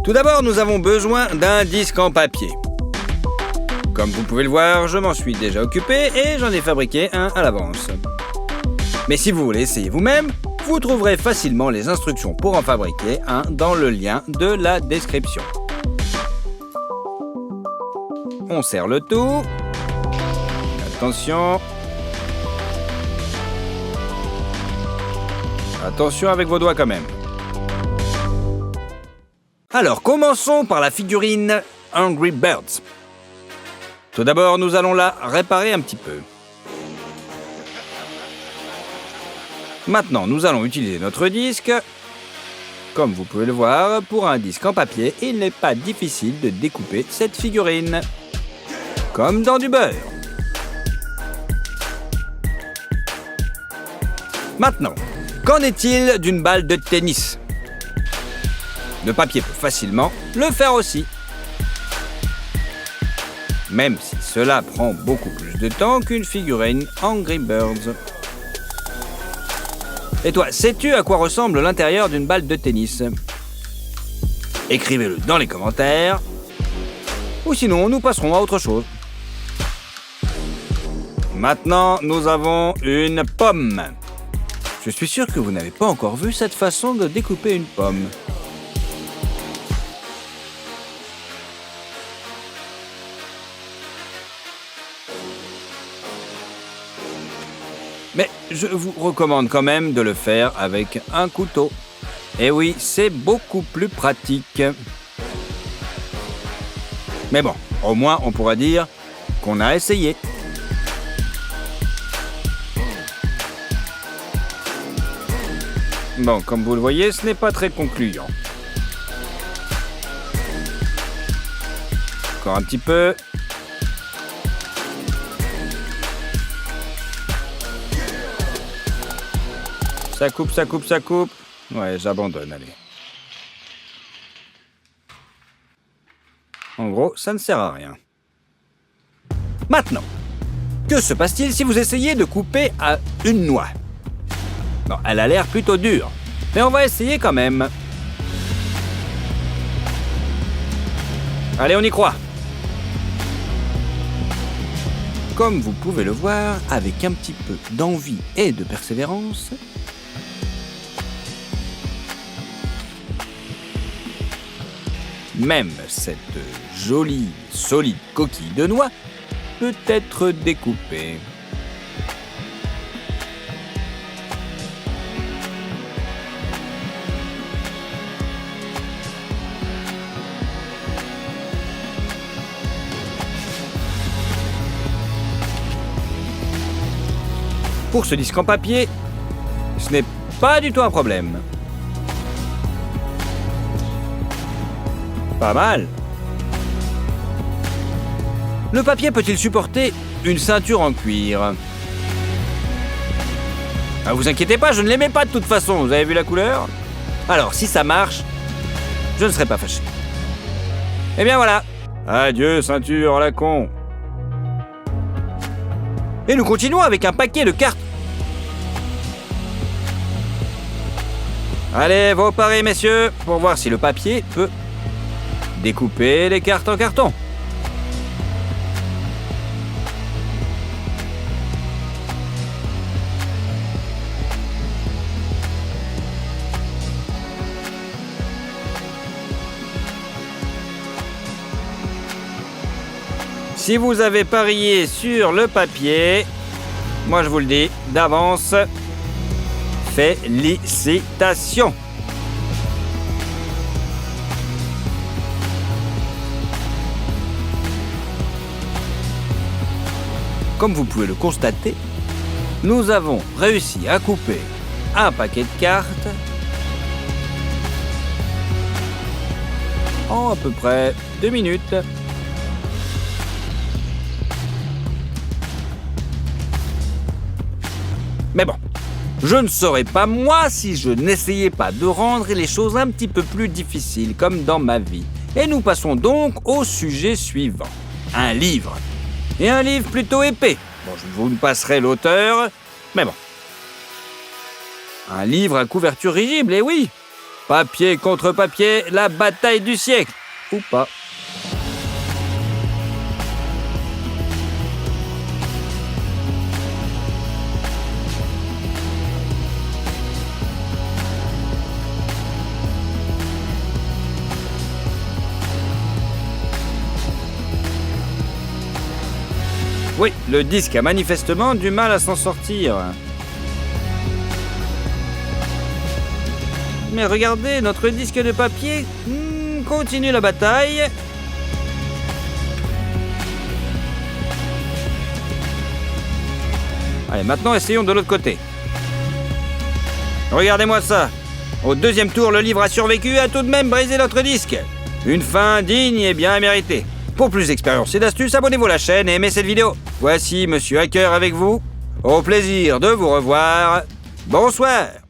Tout d'abord, nous avons besoin d'un disque en papier. Comme vous pouvez le voir, je m'en suis déjà occupé et j'en ai fabriqué un à l'avance. Mais si vous voulez essayer vous-même, vous trouverez facilement les instructions pour en fabriquer un dans le lien de la description. On serre le tout. Attention. Attention avec vos doigts quand même. Alors, commençons par la figurine Angry Birds. Tout d'abord, nous allons la réparer un petit peu. Maintenant, nous allons utiliser notre disque. Comme vous pouvez le voir, pour un disque en papier, il n'est pas difficile de découper cette figurine. Comme dans du beurre. Maintenant, qu'en est-il d'une balle de tennis ? Le papier peut facilement le faire aussi. Même si cela prend beaucoup plus de temps qu'une figurine Angry Birds. Et toi, sais-tu à quoi ressemble l'intérieur d'une balle de tennis ? Écrivez-le dans les commentaires. Ou sinon, nous passerons à autre chose. Maintenant, nous avons une pomme. Je suis sûr que vous n'avez pas encore vu cette façon de découper une pomme. Mais je vous recommande quand même de le faire avec un couteau. Et oui, c'est beaucoup plus pratique. Mais bon, au moins on pourra dire qu'on a essayé. Bon, comme vous le voyez, ce n'est pas très concluant. Encore un petit peu. Ça coupe, ça coupe, ça coupe. Ouais, j'abandonne, allez. En gros, ça ne sert à rien. Maintenant, que se passe-t-il si vous essayez de couper à une noix ? Bon, elle a l'air plutôt dure, mais on va essayer quand même. Allez, on y croit. Comme vous pouvez le voir, avec un petit peu d'envie et de persévérance, même cette jolie, solide coquille de noix peut être découpée. Pour ce disque en papier, ce n'est pas du tout un problème. Pas mal. Le papier peut-il supporter une ceinture en cuir ? Ah, vous inquiétez pas, je ne l'aimais pas de toute façon, vous avez vu la couleur ? Alors, si ça marche, je ne serai pas fâché. Eh bien voilà. Adieu, ceinture à la con. Et nous continuons avec un paquet de cartes. Allez, vos paris, messieurs, pour voir si le papier peut découper les cartes en carton. Si vous avez parié sur le papier, moi je vous le dis d'avance, félicitations. Comme vous pouvez le constater, nous avons réussi à couper un paquet de cartes en à peu près 2 minutes. Mais bon, je ne saurais pas moi si je n'essayais pas de rendre les choses un petit peu plus difficiles, comme dans ma vie. Et nous passons donc au sujet suivant. Un livre. Et un livre plutôt épais. Bon, je vous passerai l'auteur, mais bon. Un livre à couverture rigible, eh oui. Papier contre papier, la bataille du siècle. Ou pas. Oui, le disque a manifestement du mal à s'en sortir. Mais regardez, notre disque de papier continue la bataille. Allez, maintenant essayons de l'autre côté. Regardez-moi ça. Au deuxième tour, le livre a survécu et a tout de même brisé notre disque. Une fin digne et bien méritée. Pour plus d'expériences et d'astuces, abonnez-vous à la chaîne et aimez cette vidéo. Voici Monsieur Hacker avec vous. Au plaisir de vous revoir. Bonsoir.